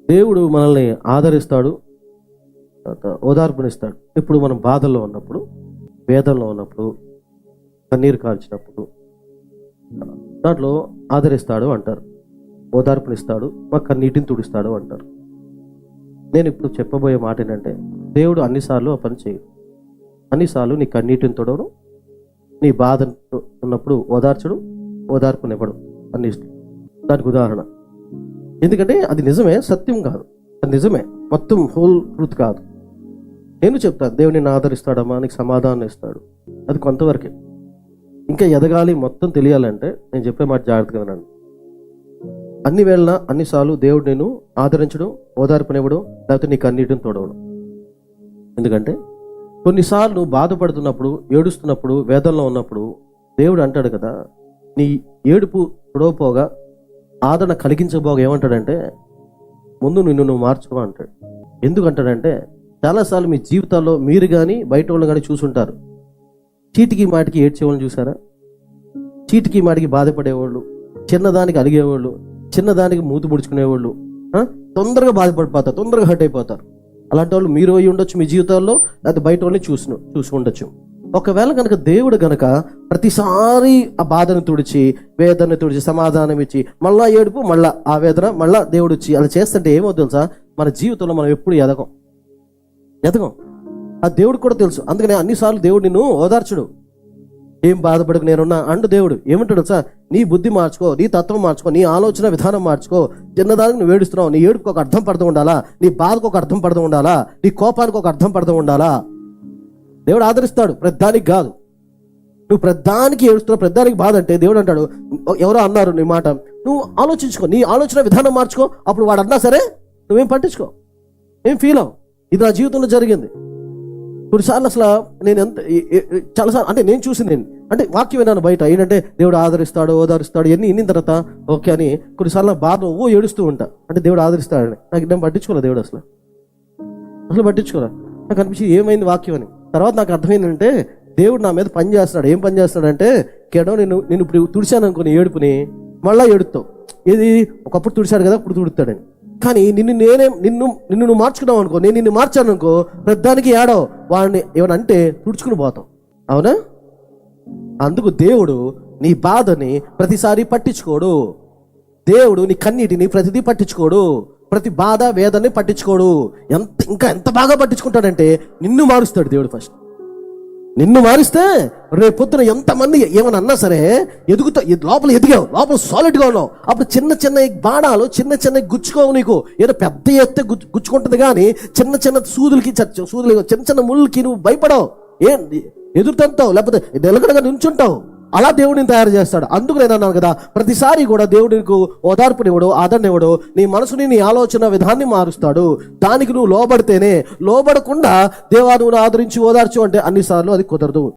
దేవుడు మనల్ని ఆదరిస్తాడు, ఓదార్పునిస్తాడు. ఇప్పుడు మనం బాధల్లో ఉన్నప్పుడు, వేదనలో ఉన్నప్పుడు, కన్నీరు కార్చినప్పుడు దాంట్లో ఆదరిస్తాడు అంటారు, ఓదార్పునిస్తాడు, మా కన్నీటిని తుడిస్తాడు అంటారు. నేను ఇప్పుడు చెప్పబోయే మాట ఏంటంటే, దేవుడు అన్నిసార్లు ఆ పని చేయడు. అన్నిసార్లు నీ కన్నీటిని తొడవడు, నీ బాధ ఉన్నప్పుడు ఓదార్చడు, ఓదార్పునివ్వడు. అన్ని దానికి ఉదాహరణ. ఎందుకంటే అది నిజమే, సత్యం కాదు, అది నిజమే, మొత్తం హోల్ ట్రూత్ కాదు. నేను చెప్తాను, దేవుడు నిన్ను ఆదరిస్తాడమ్మా, నీకు సమాధానం ఇస్తాడు, అది కొంతవరకే. ఇంకా ఎదగాలి, మొత్తం తెలియాలంటే నేను చెప్పే మాట జాగ్రత్తగా వినండి. అన్ని వేళ అన్నిసార్లు దేవుడు నేను ఆదరించడం, ఓదార్పునివ్వడం, లేకపోతే నీ కన్నీటిని తోడవడం. ఎందుకంటే కొన్నిసార్లు నువ్వు బాధపడుతున్నప్పుడు, ఏడుస్తున్నప్పుడు, వేదనలో ఉన్నప్పుడు దేవుడు అంటాడు కదా, నీ ఏడుపు తొడవపోగా ఆదరణ కలిగించబోగా ఏమంటాడంటే, ముందు నిన్ను నువ్వు మార్చుకో అంటాడు. ఎందుకంటాడంటే, చాలాసార్లు మీ జీవితాల్లో మీరు కానీ బయట వాళ్ళు కానీ చూసుంటారు, చీటికి మాటికి ఏడ్చేవాళ్ళని చూసారా? చీటికి మాటికి బాధపడేవాళ్ళు, చిన్నదానికి అలిగేవాళ్ళు, చిన్నదానికి మూతి ముడుచుకునేవాళ్ళు, తొందరగా బాధపడిపోతారు, తొందరగా హర్ట్ అయిపోతారు. అలాంటి వాళ్ళు మీరు అయి ఉండొచ్చు మీ జీవితాల్లో, లేకపోతే బయట వాళ్ళని చూసి ఉండొచ్చు. ఒకవేళ కనుక దేవుడు గనక ప్రతిసారి ఆ బాధను తుడిచి, వేదన తుడిచి, సమాధానం ఇచ్చి, మళ్ళా ఏడుపు, మళ్ళా ఆవేదన, మళ్ళా దేవుడు ఇచ్చి అలా చేస్తుంటే ఏమో తెలుసా, మన జీవితంలో మనం ఎప్పుడు ఎదగం. ఆ దేవుడు కూడా తెలుసు. అందుకని అన్నిసార్లు దేవుడు నిన్ను ఓదార్చుడు. ఏం బాధపడకు నేనున్నా అండు. దేవుడు ఏమంటాడు సార్, నీ బుద్ధి మార్చుకో, నీ తత్వం మార్చుకో, నీ ఆలోచన విధానం మార్చుకో. చిన్నదానికి నువ్వు ఏడుస్తున్నావు, నీ ఏడుపుకి ఒక అర్థం పడుతూ ఉండాలా, నీ బాధకు ఒక అర్థం పడుతూ ఉండాలా, నీ కోపానికి ఒక అర్థం పడుతూ ఉండాలా. దేవుడు ఆదరిస్తాడు, ప్రతిదానికి కాదు. నువ్వు ప్రతిదానికి ఏడుస్తున్నావు, ప్రతిదానికి బాధ అంటే దేవుడు అంటాడు, ఎవరో అన్నారు నీ మాట, నువ్వు ఆలోచించుకో, నీ ఆలోచన విధానం మార్చుకో. అప్పుడు వాడు అన్నా సరే నువ్వేం పట్టించుకో, ఏం ఫీల్ అవ్వు. ఇది నా జీవితంలో జరిగింది. కొన్నిసార్లు అసలు నేను చాలాసార్లు అంటే నేను చూసింది అంటే వాక్యం విన్నాను బయట ఏంటంటే, దేవుడు ఆదరిస్తాడు, ఓదారుస్తాడు, ఇన్ని తర్వాత ఓకే అని కొన్నిసార్లు బాధ ఏడుస్తూ ఉంటా. అంటే దేవుడు ఆదరిస్తాడని నేను పట్టించుకోలే. దేవుడు అసలు పట్టించుకోలే. నాకు అనిపించింది ఏమైంది వాక్యం అని. తర్వాత నాకు అర్థమైందంటే, దేవుడు నా మీద పని చేస్తున్నాడు. ఏం పని చేస్తున్నాడంటే, కేడో నేను ఇప్పుడు తుడిచాను అనుకుని ఏడుపుని మళ్ళా ఏడుతావు. ఇది ఒకప్పుడు తుడిచాడు కదా, ఇప్పుడు తుడుతాడని. కానీ నిన్ను నువ్వు మార్చుకున్నావు అనుకో, నేను నిన్ను మార్చాను అనుకో, ప్రతిదానికి ఏడో వాడిని ఏమని అంటే తుడుచుకుని పోతాం. అవునా? అందుకు దేవుడు నీ బాధని ప్రతిసారి పట్టించుకోడు. దేవుడు నీ కన్నీటిని ప్రతిదీ పట్టించుకోడు. ప్రతి బాధ వేదనని పట్టించుకోడు. ఎంత బాగా పట్టించుకుంటాడంటే, నిన్ను మారుస్తాడు దేవుడు. ఫస్ట్ నిన్ను మారిస్తే రేపు పొద్దున ఎంతమంది ఏమన్నా అన్నా సరే ఎదుగుతా, లోపల ఎదిగావు, లోపల సాలిడ్గా ఉన్నావు. అప్పుడు చిన్న బాణాలు చిన్న గుచ్చుకోవు. నీకు ఏదో పెద్ద ఎత్తే గుచ్చుకుంటుంది, కానీ చిన్న సూదులకి చిన్న ముళ్ళకి నువ్వు భయపడవు, ఎదురుతంటావు, లేకపోతే నిలకడగా నుంచుంటావు. అలా దేవుడిని తయారు చేస్తాడు. అందుకు నేను అన్నాను కదా, ప్రతిసారి కూడా దేవుడు నీకు ఓదార్పునివ్వడు, ఆదరణివ్వడు. నీ మనసుని, నీ ఆలోచన విధాన్ని మారుస్తాడు. దానికి నువ్వు లోబడితేనే. లోబడకుండా దేవా నువ్వు ఆదరించి ఓదార్చు అంటే అన్నిసార్లు అది కుదరదు.